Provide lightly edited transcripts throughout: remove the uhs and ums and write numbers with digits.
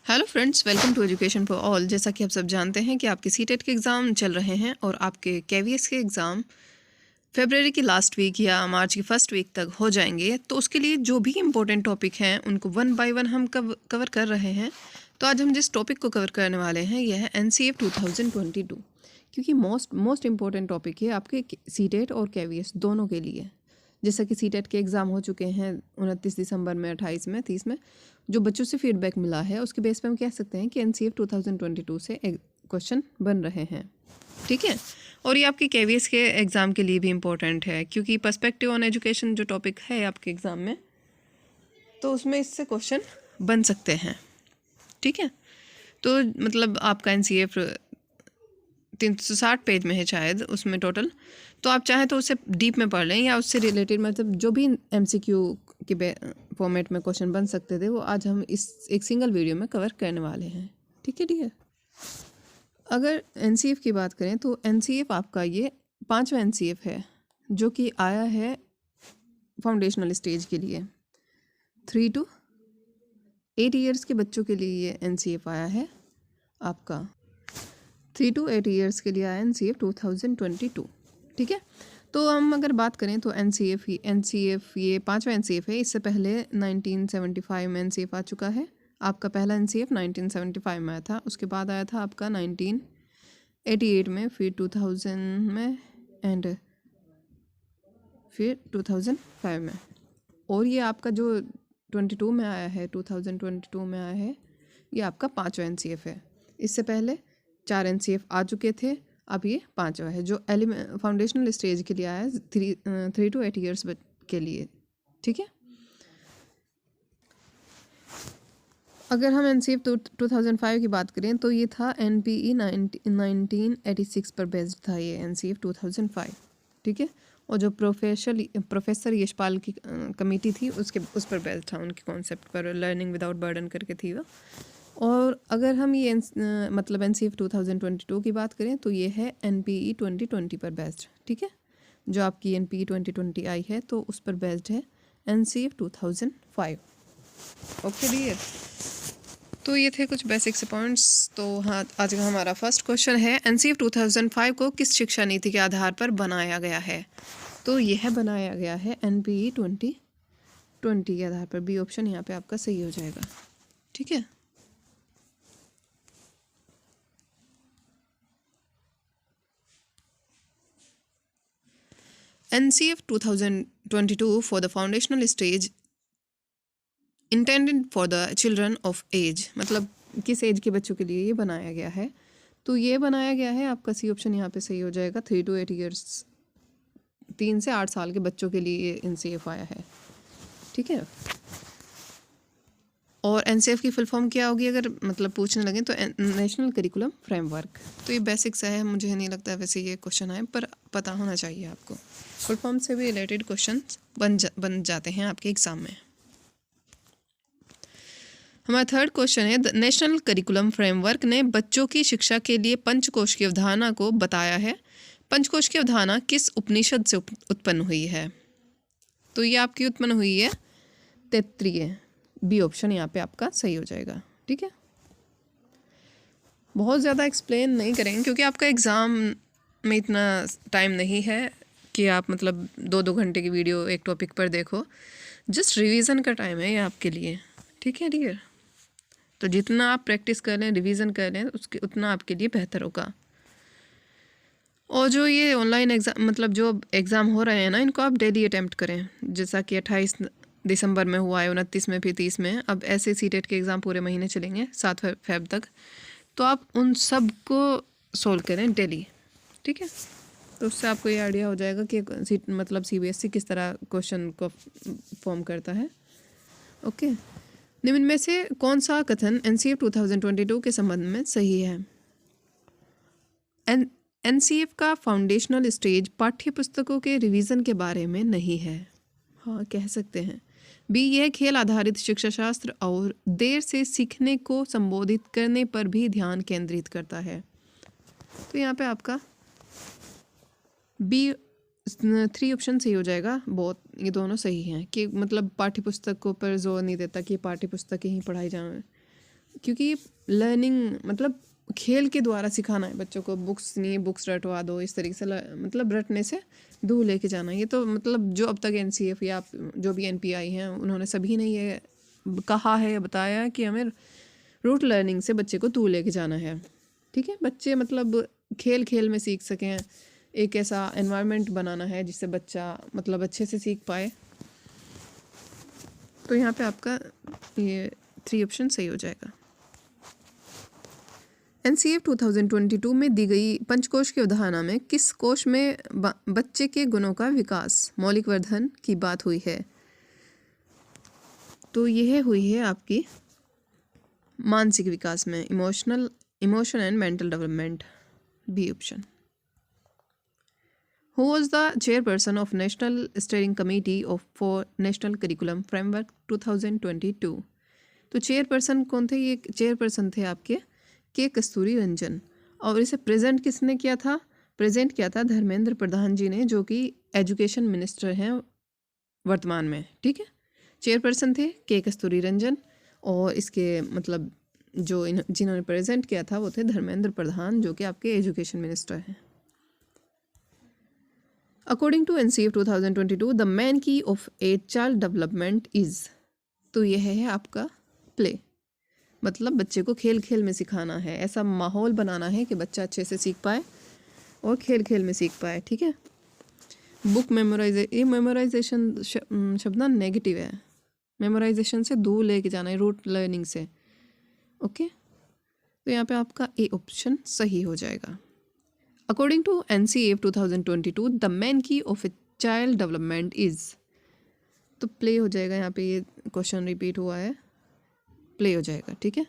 Hello friends, welcome to education for all. जैसा कि आप सब जानते हैं कि आपके सीटेट के एग्ज़ाम चल रहे हैं और आपके केवीएस के एग्ज़ाम फरवरी की लास्ट वीक या मार्च की फर्स्ट वीक तक हो जाएंगे। तो उसके लिए जो भी इम्पोर्टेंट टॉपिक हैं उनको वन बाय वन हम कवर कर रहे हैं। तो आज हम जिस टॉपिक को कवर करने वाले हैं यह है NCF 2022, क्योंकि मोस्ट इम्पोर्टेंट टॉपिक है आपके सीटेट और केवीएस दोनों के लिए। जैसा कि सीटेट के एग्ज़ाम हो चुके हैं 29 दिसंबर में, 28 में, 30 में। जो बच्चों से फीडबैक मिला है उसके बेस पे हम कह सकते हैं कि NCF 2022 से क्वेश्चन बन रहे हैं। ठीक है, और ये आपके केवीएस के एग्ज़ाम के लिए भी इम्पोर्टेंट है, क्योंकि पर्सपेक्टिव ऑन एजुकेशन जो टॉपिक है आपके एग्ज़ाम में, तो उसमें इससे क्वेश्चन बन सकते हैं। ठीक है, तो मतलब आपका NCF 360 पेज में है शायद उसमें टोटल। तो आप चाहें तो उसे डीप में पढ़ लें या उससे रिलेटेड मतलब जो भी MCQ के फॉर्मेट में क्वेश्चन बन सकते थे वो आज हम इस एक सिंगल वीडियो में कवर करने वाले हैं। ठीक है डियर। अगर NCF की बात करें तो NCF आपका ये 5वां NCF है जो कि आया है फाउंडेशनल स्टेज के लिए। 3 to 8 ईयर्स के बच्चों के लिए ये NCF आया है आपका। 3 to 8 ईयर्स के लिए आया NCF 2022। ठीक है, तो हम अगर बात करें तो NCF ये 5वां NCF है। इससे पहले 1975 में NCF आ चुका है। आपका पहला NCF 1975 में आया था, उसके बाद आया था आपका 1988 में, फिर 2000 में एंड फिर 2005 में। और ये आपका जो 22 में आया है, 2022 में आया है, ये आपका 5वां NCF है। इससे पहले 4 NCF आ चुके थे, अब ये 5वां है जो फाउंडेशनल स्टेज के लिए आया है 3 to 8 ईयर्स के लिए। ठीक है, अगर हम NCF 2005 की बात करें तो ये था NPE 1986 पर बेस्ड था ये NCF 2005। ठीक है, और जो प्रोफेसर यशपाल की कमेटी थी उस पर बेस्ड था, उनके कॉन्सेप्ट पर, लर्निंग विदाउट बर्डन करके थी वो। और अगर हम ये मतलब NCF 2022 की बात करें तो ये है NPE 2020 पर बेस्ड। ठीक है, जो आपकी NPE 2020 आई है तो उस पर बेस्ड है NCF 2005। ओके डियर, तो ये थे कुछ बेसिक से पॉइंट्स। तो हाँ, आज का हमारा फर्स्ट क्वेश्चन है NCF 2005 को किस शिक्षा नीति के आधार पर बनाया गया है। तो यह बनाया गया है NPE 2020 के आधार पर। बी ऑप्शन यहाँ पे आपका सही हो जाएगा। ठीक है, NCF 2022 for the foundational stage intended for the children of age, मतलब किस एज के बच्चों के लिए ये बनाया गया है। तो ये बनाया गया है आपका सी ऑप्शन यहाँ पे सही हो जाएगा। 3 to 8 ईयर्स, 3 से 8 साल के बच्चों के लिए ये NCF आया है। ठीक है, और NCF की फुल फॉर्म क्या होगी अगर मतलब पूछने लगे तो नेशनल करिकुलम फ्रेमवर्क। तो ये बेसिक्स है, मुझे नहीं लगता वैसे ये क्वेश्चन आए, पर पता होना चाहिए आपको। फुल फॉर्म से भी रिलेटेड क्वेश्चन बन जाते हैं आपके एग्जाम में। हमारा थर्ड क्वेश्चन है, नेशनल करिकुलम फ्रेमवर्क ने बच्चों की शिक्षा के लिए पंचकोश की अवधारणा को बताया है। पंचकोश की अवधारणा किस उपनिषद से उत्पन्न हुई है। तो ये आपकी उत्पन्न हुई है तैत्तिरीय। बी ऑप्शन यहाँ पे आपका सही हो जाएगा। ठीक है, बहुत ज़्यादा एक्सप्लेन नहीं करेंगे क्योंकि आपका एग्ज़ाम में इतना टाइम नहीं है कि आप मतलब 2-2 घंटे की वीडियो एक टॉपिक पर देखो। जस्ट रिवीजन का टाइम है ये आपके लिए। ठीक है डियर, तो जितना आप प्रैक्टिस कर लें, रिवीजन कर लें, उसके उतना आपके लिए बेहतर होगा। और जो ये ऑनलाइन एग्ज़ाम मतलब जो एग्ज़ाम हो रहे हैं ना, इनको आप डेली अटैम्प्ट करें। जैसा कि 28 दिसंबर में हुआ है, 29 में, फिर 30 में। अब ऐसे सीटेट के एग्ज़ाम पूरे महीने चलेंगे 7 फेब तक। तो आप उन सब को सोल्व करें डेली। ठीक है, तो उससे आपको ये आइडिया हो जाएगा कि मतलब CBSE किस तरह क्वेश्चन को फॉर्म करता है। ओके, निम्न में से कौन सा कथन NCF 2022 के संबंध में सही है। NCF का फाउंडेशनल स्टेज पाठ्य पुस्तकों के रिवीजन के बारे में नहीं है। हाँ, कह सकते हैं। बी, यह खेल आधारित शिक्षा शास्त्र और देर से सीखने को संबोधित करने पर भी ध्यान केंद्रित करता है। तो यहाँ पे आपका बी 3 ऑप्शन सही हो जाएगा। बहुत ये दोनों सही हैं कि मतलब पाठ्य पुस्तकों पर जोर नहीं देता कि पाठ्य पुस्तकें ही पढ़ाई जाएं। क्योंकि लर्निंग मतलब खेल के द्वारा सिखाना है बच्चों को, बुक्स नहीं बुक्स रटवा दो इस तरीके से, मतलब रटने से दूर लेके जाना। ये तो मतलब जो अब तक एनसीएफ या जो भी एनपीआई हैं उन्होंने सभी ने ये कहा है, बताया है कि हमें रूट लर्निंग से बच्चे को दूर लेके जाना है। ठीक है, बच्चे मतलब खेल खेल में सीख सकें, एक ऐसा एनवायरनमेंट बनाना है जिससे बच्चा मतलब अच्छे से सीख पाए। तो यहाँ पे आपका ये 3 ऑप्शन सही हो जाएगा। एनसीएफ 2022 में दी गई पंचकोश की अवधारणा में किस कोश में बच्चे के गुणों का विकास, मौलिक वर्धन की बात हुई है? तो यह हुई है आपकी मानसिक विकास में, emotion and mental development, B option. Who was the chairperson of National Steering Committee for National Curriculum Framework 2022? तो चेयरपर्सन कौन थे? ये चेयरपर्सन थे आपके के कस्तूरी रंजन। और इसे प्रेजेंट किसने किया था? प्रेजेंट किया था धर्मेंद्र प्रधान जी ने, जो कि एजुकेशन मिनिस्टर हैं वर्तमान में। ठीक है, चेयरपर्सन थे के कस्तूरी रंजन, और इसके मतलब जो जिन्होंने प्रेजेंट किया था वो थे धर्मेंद्र प्रधान, जो कि आपके एजुकेशन मिनिस्टर हैं। According to NCF 2022, the main key of a child development is, तो यह है आपका प्ले, मतलब बच्चे को खेल खेल में सिखाना है, ऐसा माहौल बनाना है कि बच्चा अच्छे से सीख पाए और खेल खेल में सीख पाए। ठीक है, बुक मेमोराइजेशन शब्द ना नेगेटिव है, मेमोराइजेशन से दूर लेके जाना है, रूट लर्निंग से। ओके, तो यहाँ पे आपका ए ऑप्शन सही हो जाएगा। According to NCF 2022, the main key of a child development is, तो प्ले हो जाएगा, यहाँ पे ये क्वेश्चन रिपीट हुआ है, प्ले हो जाएगा। ठीक है,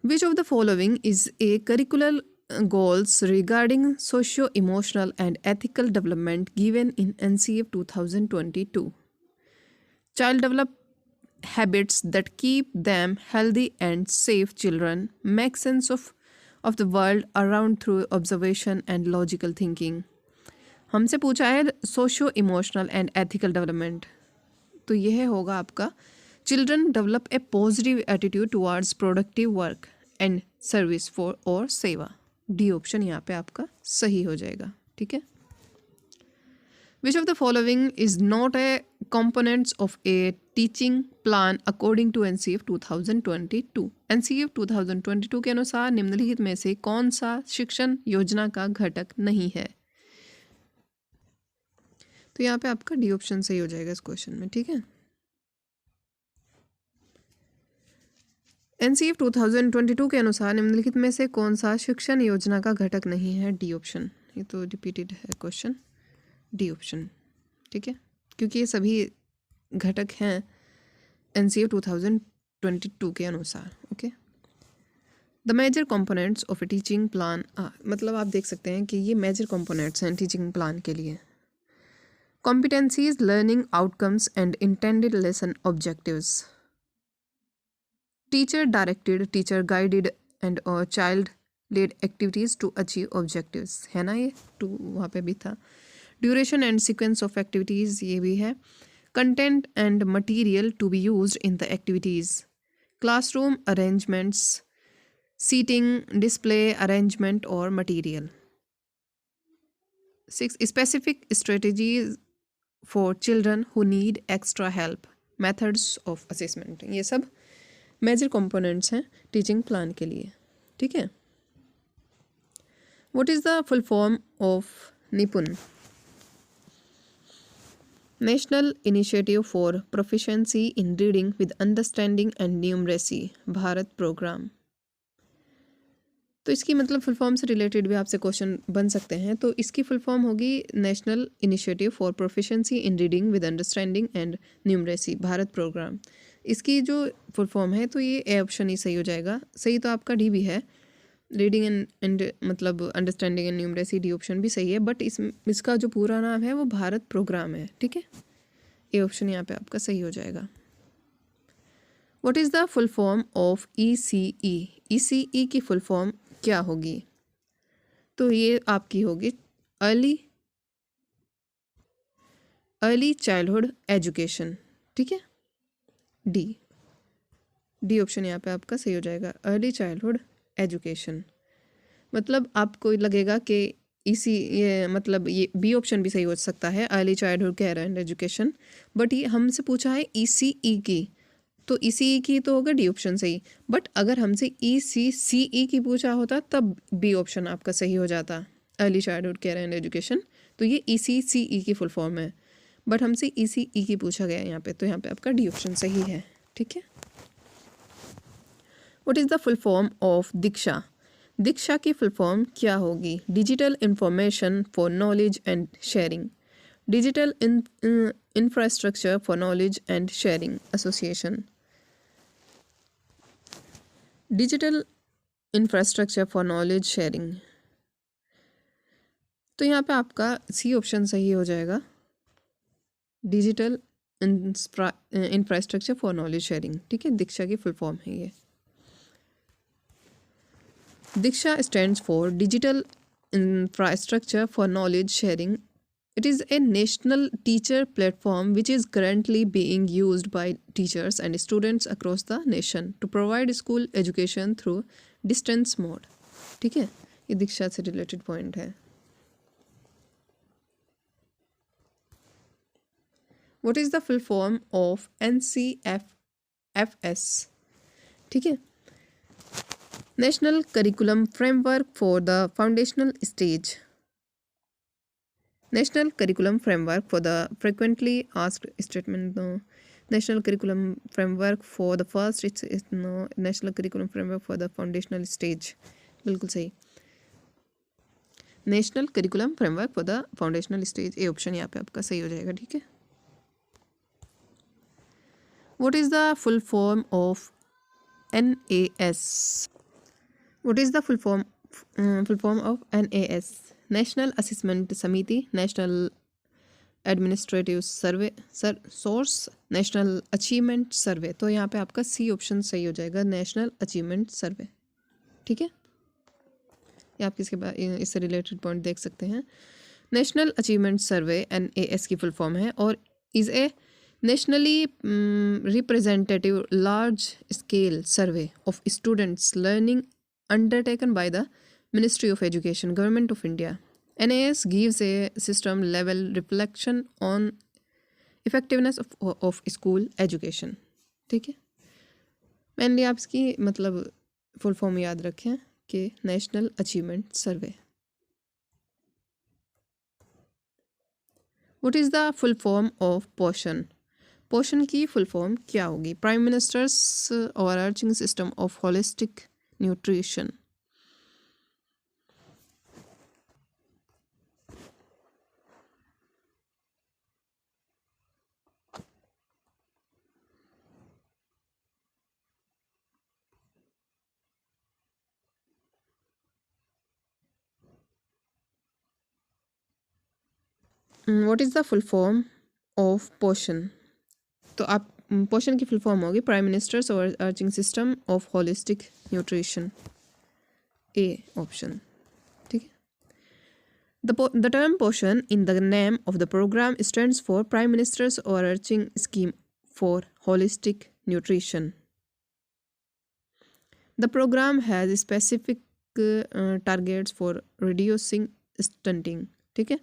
Which of the following is a curricular goals regarding socio-emotional and ethical development given in NCF 2022? Child develop habits that keep them healthy and safe. Children make sense of the world around through observation and logical thinking. हमसे पूछा है socio emotional and ethical development, तो यह होगा आपका children develop a positive attitude towards productive work and service for और सेवा, D option यहाँ पे आपका सही हो जाएगा। ठीक है, Which of the following is not a components of a teaching plan according to NCF 2022? NCF 2022 के अनुसार निम्नलिखित में से कौन सा शिक्षण योजना का घटक नहीं है? तो यहाँ पे आपका डी ऑप्शन सही हो जाएगा इस क्वेश्चन में। ठीक है, NCF 2022 के अनुसार निम्नलिखित में से कौन सा शिक्षण योजना का घटक नहीं है? D option. ये तो रिपीटेड है क्वेश्चन, डी ऑप्शन। ठीक है, क्योंकि ये सभी घटक हैं NCF 2022 के अनुसार। Okay, the major components of a teaching plan, मतलब आप देख सकते हैं कि ये मेजर कंपोनेंट्स हैं टीचिंग प्लान के लिए। Competencies, learning outcomes and intended lesson objectives, teacher directed, teacher guided and और child led activities to achieve objectives, है ना, ये टू वहाँ पे भी था। Duration and sequence of activities, ये भी है। Content and material to be used in the activities, classroom arrangements, seating, display arrangement और material. 6 specific strategies for children who need extra help, methods of assessment, ये सब major components हैं teaching plan के लिए। ठीक है, what is the full form of NIPUN? National initiative for proficiency in reading with understanding and numeracy, Bharat programme. तो इसकी मतलब फुल फॉर्म से रिलेटेड भी आपसे क्वेश्चन बन सकते हैं। तो इसकी फुल फॉर्म होगी national initiative for proficiency in reading with understanding and numeracy, Bharat programme. इसकी जो फुल फॉर्म है तो ये ए ऑप्शन ही सही हो जाएगा। सही तो आपका डी भी है, रीडिंग एंड मतलब understanding and numeracy, D option भी सही है, बट इसका जो पूरा नाम है वो भारत प्रोग्राम है। ठीक है, ए ऑप्शन यहाँ पे आपका सही हो जाएगा। What is the full form of ECE? ECE की फुल फॉर्म क्या होगी? तो ये आपकी होगी अर्ली चाइल्डहुड एजुकेशन। ठीक है, डी। डी ऑप्शन यहाँ पे आपका सही हो जाएगा, अर्ली चाइल्डहुड एजुकेशन। मतलब आपको लगेगा कि ये मतलब ये बी ऑप्शन भी सही हो सकता है, early childhood care and education, but ये हमसे पूछा है ECE की, तो ECE की तो होगा डी ऑप्शन सही। बट अगर हमसे ECCE की पूछा होता तब बी ऑप्शन आपका सही हो जाता, early childhood care and education. तो ये ECCE की फुल फॉर्म है, बट हमसे ECE की पूछा गया है यहाँ पे, तो यहाँ पे आपका डी ऑप्शन सही है। ठीक है। What is the full form of DIKSHA? DIKSHA की फुल फॉर्म क्या होगी? Digital information for knowledge and sharing, digital infrastructure for knowledge and sharing association, digital infrastructure for knowledge sharing. तो यहाँ पे आपका सी ऑप्शन सही हो जाएगा, digital infrastructure for knowledge sharing. ठीक है, दीक्षा की फुल फॉर्म है ये। Diksha stands for Digital Infrastructure for Knowledge Sharing. It is a national teacher platform which is currently being used by teachers and students across the nation to provide school education through distance mode. ठीक है, ये दीक्षा से related point है। What is the full form of NCFS? ठीक है, national curriculum framework for the foundational stage, national curriculum framework for the frequently asked statement, no. National curriculum framework for the first, no. National curriculum framework for the foundational stage, बिल्कुल सही। National curriculum framework for the foundational stage, A option यहाँ पे आपका सही हो जाएगा। ठीक है। What is the full form of NAS? What is the full form of NAS? National Assessment Samiti, National Administrative Survey Source, National Achievement Survey। तो यहाँ पे आपका सी ऑप्शन सही हो जाएगा, नेशनल अचीवमेंट सर्वे। ठीक है, ये आप किसके बाद इससे रिलेटेड पॉइंट देख सकते हैं। नेशनल अचीवमेंट सर्वे NAS की फुल फॉर्म है और is a nationally representative large scale survey of students learning undertaken by the Ministry of Education, Government of India. NAS gives a system level reflection on effectiveness of school education. ठीक है, mainly आप इसकी मतलब full form याद रखें कि national achievement survey. What is the full form of पोषण? पोषण की फुल फॉर्म क्या होगी? Prime ministers overarching system of holistic nutrition. What is the full form of पोषण? तो आप पोषण की फुल फॉर्म होगी prime ministers overarching system of holistic nutrition, A option. ठीक है। The term पोषण in the name of the program stands for Prime Minister's overarching scheme for holistic nutrition. The program has specific targets for reducing stunting. ठीक है,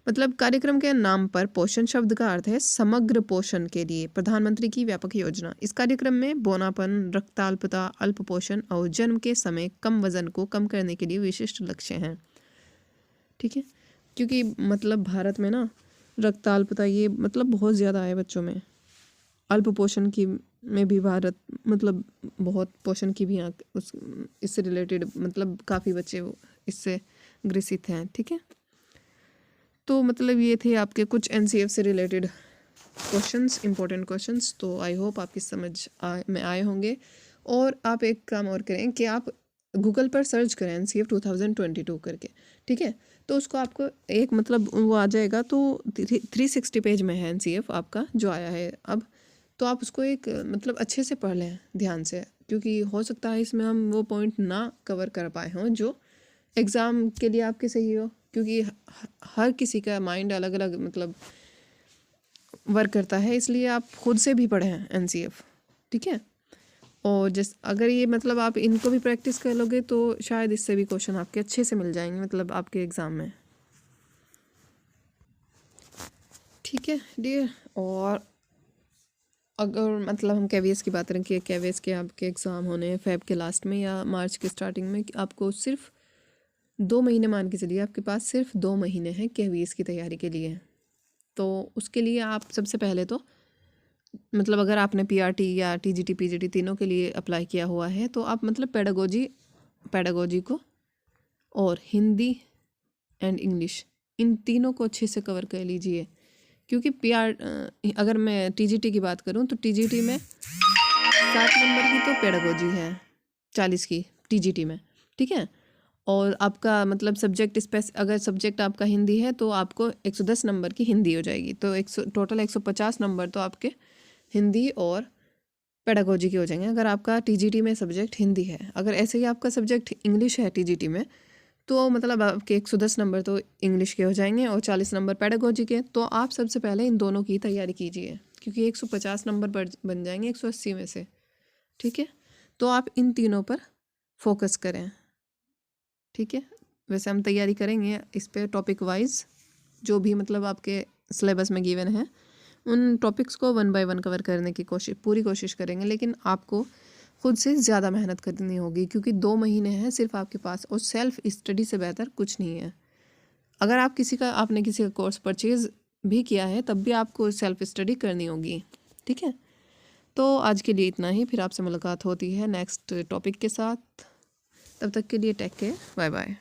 मतलब कार्यक्रम के नाम पर पोषण शब्द का अर्थ है समग्र पोषण के लिए प्रधानमंत्री की व्यापक योजना। इस कार्यक्रम में बौनापन, रक्ताल्पता, अल्प पोषण और जन्म के समय कम वजन को कम करने के लिए विशिष्ट लक्ष्य हैं। ठीक है, क्योंकि मतलब भारत में ना रक्ताल्पता ये मतलब बहुत ज़्यादा है बच्चों में, अल्प पोषण की में भी भारत मतलब बहुत पोषण की भी उस इससे रिलेटेड मतलब काफ़ी बच्चे इससे ग्रसित हैं। ठीक है, तो मतलब ये थे आपके कुछ NCF से रिलेटेड क्वेश्चंस, इंपॉर्टेंट क्वेश्चंस। तो आई होप आपकी समझ में आए होंगे। और आप एक काम और करें कि आप गूगल पर सर्च करें NCF 2022 करके। ठीक है, तो उसको आपको एक मतलब वो आ जाएगा, तो 360 पेज में है NCF आपका जो आया है अब। तो आप उसको एक मतलब अच्छे से पढ़ लें ध्यान से, क्योंकि हो सकता है इसमें हम वो पॉइंट ना कवर कर पाए हों जो एग्ज़ाम के लिए आपके सही हो, क्योंकि हर किसी का माइंड अलग अलग मतलब वर्क करता है, इसलिए आप खुद से भी पढ़ें NCF। ठीक है, और जिस अगर ये मतलब आप इनको भी प्रैक्टिस कर लोगे तो शायद इससे भी क्वेश्चन आपके अच्छे से मिल जाएंगे मतलब आपके एग्ज़ाम में। ठीक है डियर। और अगर मतलब हम केवीएस की बात करें कि केवीएस के आपके एग्ज़ाम होने हैं फेब के लास्ट में या मार्च के स्टार्टिंग में, आपको सिर्फ 2 महीने मान के चलिए, आपके पास सिर्फ 2 महीने हैं केवीएस की तैयारी के लिए। तो उसके लिए आप सबसे पहले तो मतलब अगर आपने पीआरटी या टीजीटी पीजीटी तीनों के लिए अप्लाई किया हुआ है तो आप मतलब पेडागोजी को और हिंदी एंड इंग्लिश इन तीनों को अच्छे से कवर कर लीजिए। क्योंकि अगर मैं टीजीटी की बात करूं तो टीजीटी में 7 नंबर की तो पेडागोजी है, 40 की टीजीटी में, ठीक है। और आपका मतलब सब्जेक्ट अगर सब्जेक्ट आपका हिंदी है तो आपको 110 नंबर की हिंदी हो जाएगी, तो टोटल 150 नंबर तो आपके हिंदी और पेडागोजी के हो जाएंगे अगर आपका टीजीटी में सब्जेक्ट हिंदी है। अगर ऐसे ही आपका सब्जेक्ट इंग्लिश है टीजीटी में तो मतलब आपके 110 नंबर तो इंग्लिश के हो जाएंगे और 40 नंबर पेडागोजी के। तो आप सबसे पहले इन दोनों की तैयारी कीजिए क्योंकि 150 नंबर बन जाएंगे 180 में से, ठीक है। तो आप इन तीनों पर फोकस करें, ठीक है। वैसे हम तैयारी करेंगे इस पे टॉपिक वाइज, जो भी मतलब आपके सिलेबस में गिवन है उन टॉपिक्स को 1 बाय 1 कवर करने की पूरी कोशिश करेंगे। लेकिन आपको खुद से ज़्यादा मेहनत करनी होगी क्योंकि 2 महीने हैं सिर्फ आपके पास और सेल्फ स्टडी से बेहतर कुछ नहीं है। अगर आप आपने किसी का कोर्स परचेज़ भी किया है तब भी आपको सेल्फ स्टडी करनी होगी, ठीक है। तो आज के लिए इतना ही, फिर आपसे मुलाकात होती है नेक्स्ट टॉपिक के साथ। तब तक के लिए टेक केयर, बाय बाय।